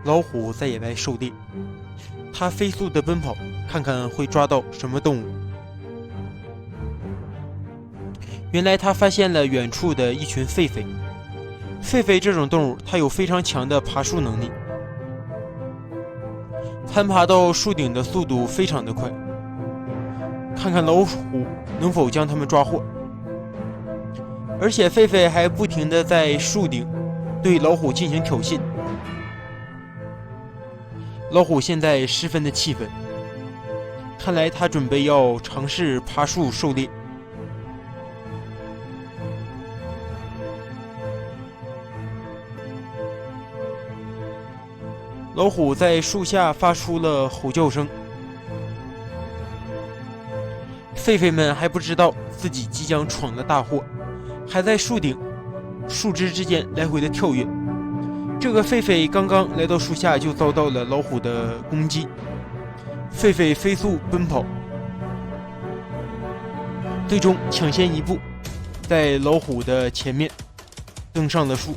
老虎在野外狩猎，它飞速地奔跑，看看会抓到什么动物。原来它发现了远处的一群狒狒。狒狒这种动物，它有非常强的爬树能力，攀爬到树顶的速度非常的快。看看老虎能否将它们抓获。而且狒狒还不停地在树顶对老虎进行挑衅。老虎现在十分的气愤，看来他准备要尝试爬树狩猎。老虎在树下发出了吼叫声，狒狒们还不知道自己即将闯了大祸，还在树顶、树枝之间来回的跳跃。这个狒狒刚刚来到树下，就遭到了老虎的攻击。狒狒飞速奔跑，最终抢先一步，在老虎的前面登上了树。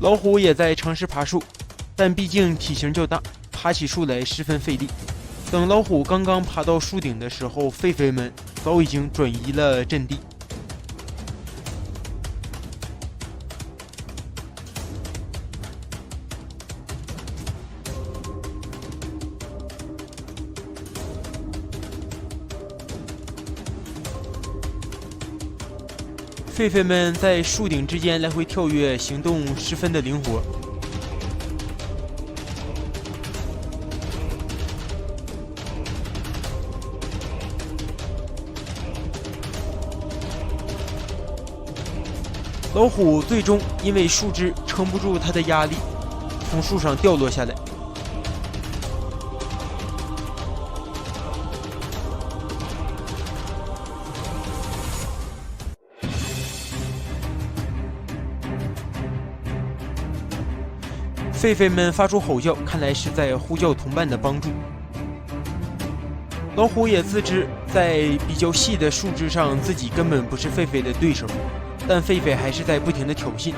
老虎也在尝试爬树，但毕竟体型较大，爬起树来十分费力。等老虎刚刚爬到树顶的时候，狒狒们早已经转移了阵地。狒狒们在树顶之间来回跳跃，行动十分的灵活。老虎最终因为树枝撑不住它的压力，从树上掉落下来。狒狒们发出吼叫，看来是在呼叫同伴的帮助。老虎也自知在比较细的树枝上自己根本不是狒狒的对手，但狒狒还是在不停的挑衅，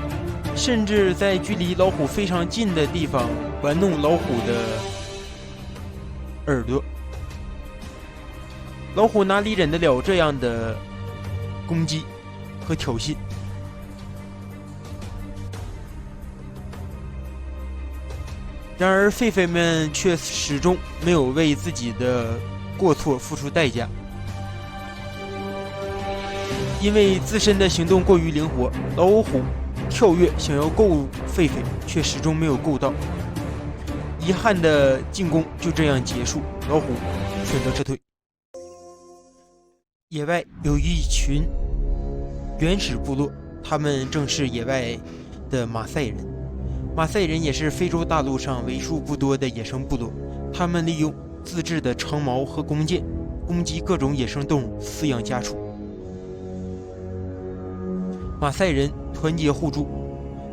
甚至在距离老虎非常近的地方玩弄老虎的耳朵。老虎哪里忍得了这样的攻击和挑衅？然而狒狒们却始终没有为自己的过错付出代价。因为自身的行动过于灵活，老虎跳跃想要够狒狒，却始终没有够到。遗憾的进攻就这样结束，老虎选择撤退。野外有一群原始部落，他们正是野外的马赛人。马赛人也是非洲大陆上为数不多的野生部落，他们利用自制的长矛和弓箭攻击各种野生动物，饲养家畜。马赛人团结互助，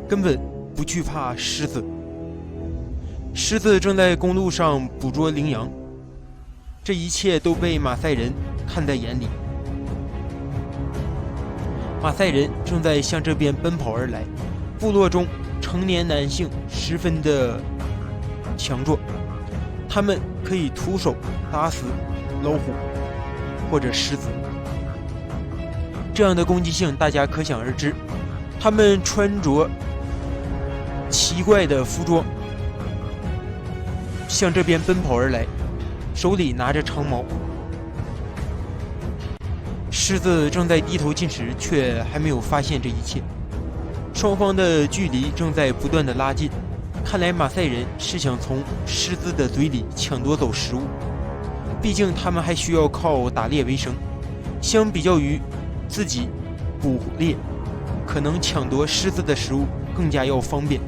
根本不惧怕狮子。狮子正在公路上捕捉羚羊，这一切都被马赛人看在眼里。马赛人正在向这边奔跑而来，部落中成年男性十分的强壮，他们可以徒手打死老虎或者狮子。这样的攻击性大家可想而知。他们穿着奇怪的服装，向这边奔跑而来，手里拿着长矛。狮子正在低头进食，却还没有发现这一切。双方的距离正在不断的拉近，看来马赛人是想从狮子的嘴里抢夺走食物，毕竟他们还需要靠打猎为生，相比较于自己捕猎，可能抢夺狮子的食物更加要方便。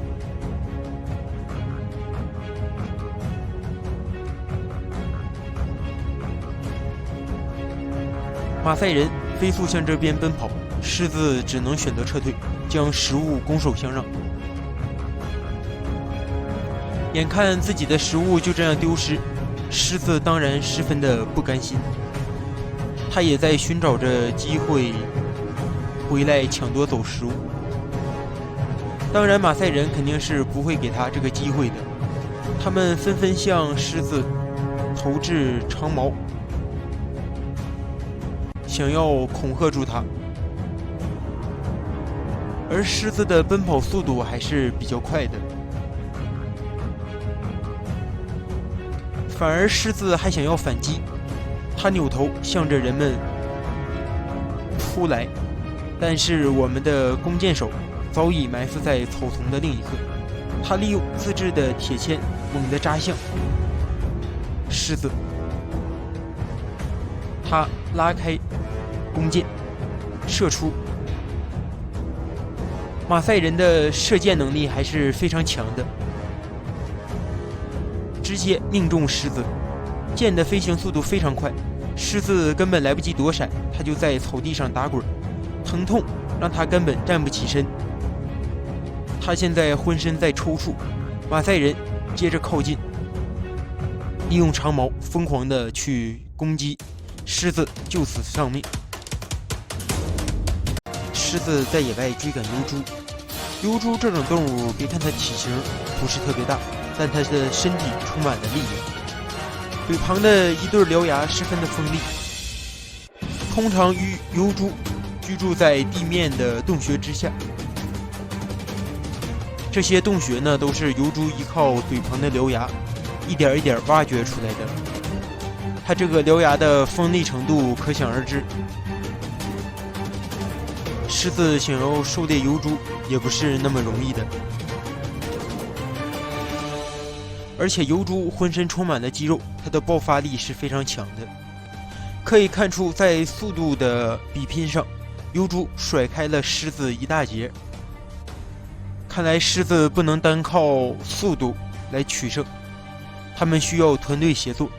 马赛人飞速向这边奔跑，狮子只能选择撤退，将食物拱手相让。眼看自己的食物就这样丢失，狮子当然十分的不甘心，他也在寻找着机会回来抢夺走食物。当然，马赛人肯定是不会给他这个机会的。他们纷纷向狮子投掷长矛，想要恐吓住他。而狮子的奔跑速度还是比较快的，反而狮子还想要反击。他扭头向着人们扑来，但是我们的弓箭手早已埋伏在草丛的另一侧。他利用自制的铁钎猛地扎向狮子，他拉开弓箭射出。马赛人的射箭能力还是非常强的，直接命中狮子。箭的飞行速度非常快，狮子根本来不及躲闪，他就在草地上打滚，疼痛让他根本站不起身。他现在浑身在抽搐。马赛人接着靠近，利用长矛疯狂地去攻击狮子，就此丧命。狮子在野外追赶疣猪。疣猪这种动物，别看它体型不是特别大，但它的身体充满了力量，嘴旁的一对獠牙十分的锋利。通常疣猪居住在地面的洞穴之下，这些洞穴呢，都是疣猪依靠嘴旁的獠牙一点一点挖掘出来的。它这个獠牙的锋利程度可想而知。狮子想要狩猎疣猪也不是那么容易的，而且疣猪浑身充满了肌肉，它的爆发力是非常强的。可以看出，在速度的比拼上，疣猪甩开了狮子一大截。看来狮子不能单靠速度来取胜，他们需要团队协作。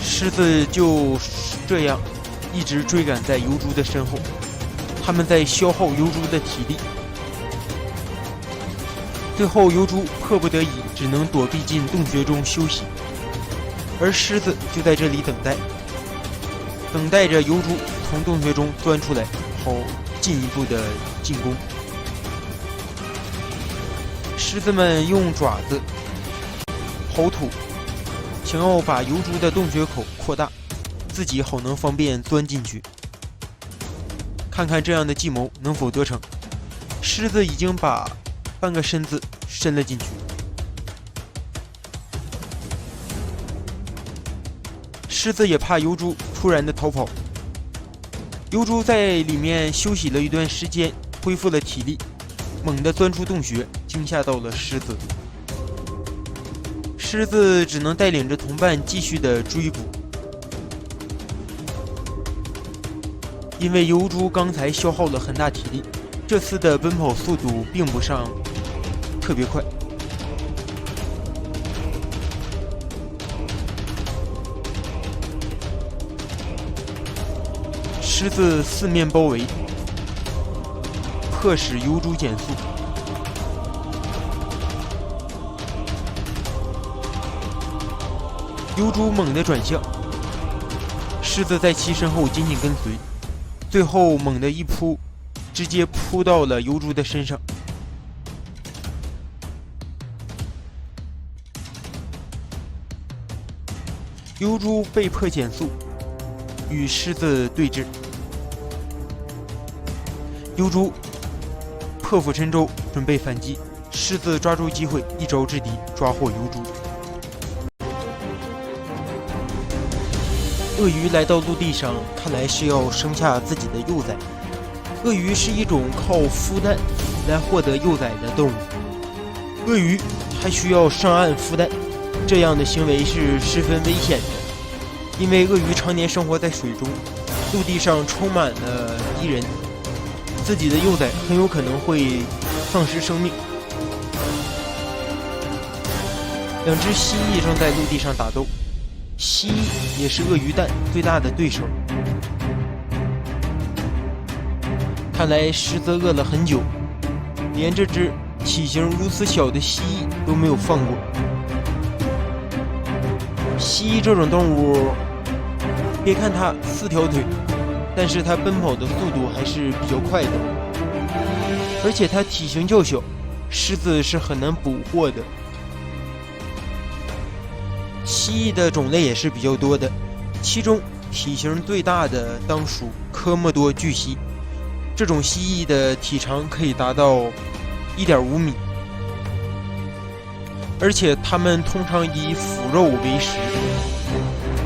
狮子就这样一直追赶在疣猪的身后，他们在消耗疣猪的体力。最后疣猪迫不得已只能躲避进洞穴中休息，而狮子就在这里等待着疣猪从洞穴中钻出来，好进一步的进攻。狮子们用爪子刨土，想要把疣猪的洞穴口扩大，自己好能方便钻进去。看看这样的计谋能否得逞。狮子已经把半个身子伸了进去，狮子也怕疣猪突然的逃跑。疣猪在里面休息了一段时间，恢复了体力，猛地钻出洞穴，惊吓到了狮子。狮子只能带领着同伴继续的追捕，因为疣猪刚才消耗了很大体力，这次的奔跑速度并不上特别快。狮子四面包围，迫使疣猪减速。疣猪猛地转向，狮子在其身后紧紧跟随，最后猛地一扑，直接扑到了疣猪的身上。疣猪被迫减速，与狮子对峙。疣猪破釜沉舟，准备反击。狮子抓住机会，一招制敌，抓获疣猪。鳄鱼来到陆地上，看来是要生下自己的幼崽。鳄鱼是一种靠孵蛋来获得幼崽的动物，鳄鱼还需要上岸孵蛋，这样的行为是十分危险的，因为鳄鱼常年生活在水中，陆地上充满了敌人，自己的幼崽很有可能会丧失生命。两只蜥蜴正在陆地上打斗，蜥蜴也是鳄鱼蛋最大的对手。看来狮子饿了很久，连这只体型如此小的蜥蜴都没有放过。蜥蜴这种动物，别看它4条腿，但是它奔跑的速度还是比较快的，而且它体型较小，狮子是很难捕获的。蜥蜴的种类也是比较多的，其中体型最大的当属科莫多巨蜥，这种蜥蜴的体长可以达到1.5米，而且它们通常以腐肉为食，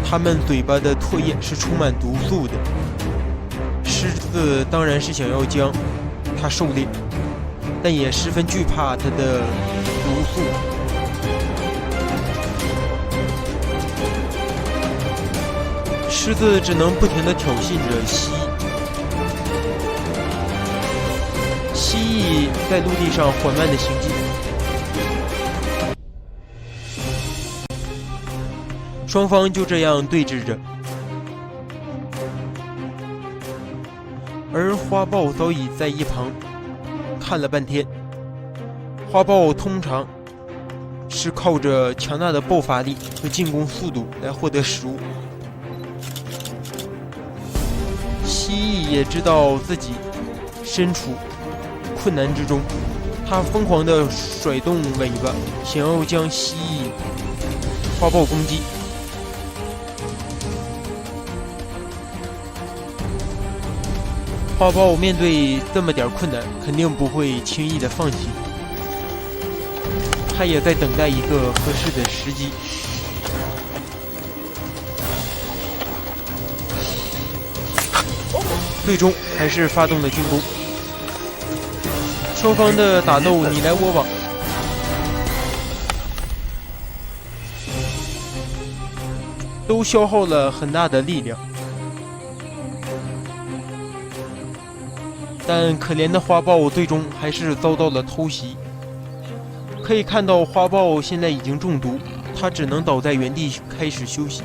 它们嘴巴的唾液是充满毒素的。狮子当然是想要将它狩猎，但也十分惧怕它的毒素。狮子只能不停地挑衅着蜥蜴。蜥蜴在陆地上缓慢地行进，双方就这样对峙着。而花豹早已在一旁看了半天。花豹通常是靠着强大的爆发力和进攻速度来获得食物。蜥蜴也知道自己身处困难之中，它疯狂地甩动尾巴，想要将蜥蜴花豹攻击。花豹面对这么点困难，肯定不会轻易的放弃。他也在等待一个合适的时机。最终还是发动了进攻，双方的打斗你来我往，都消耗了很大的力量。但可怜的花豹最终还是遭到了偷袭。可以看到花豹现在已经中毒，它只能倒在原地开始休息。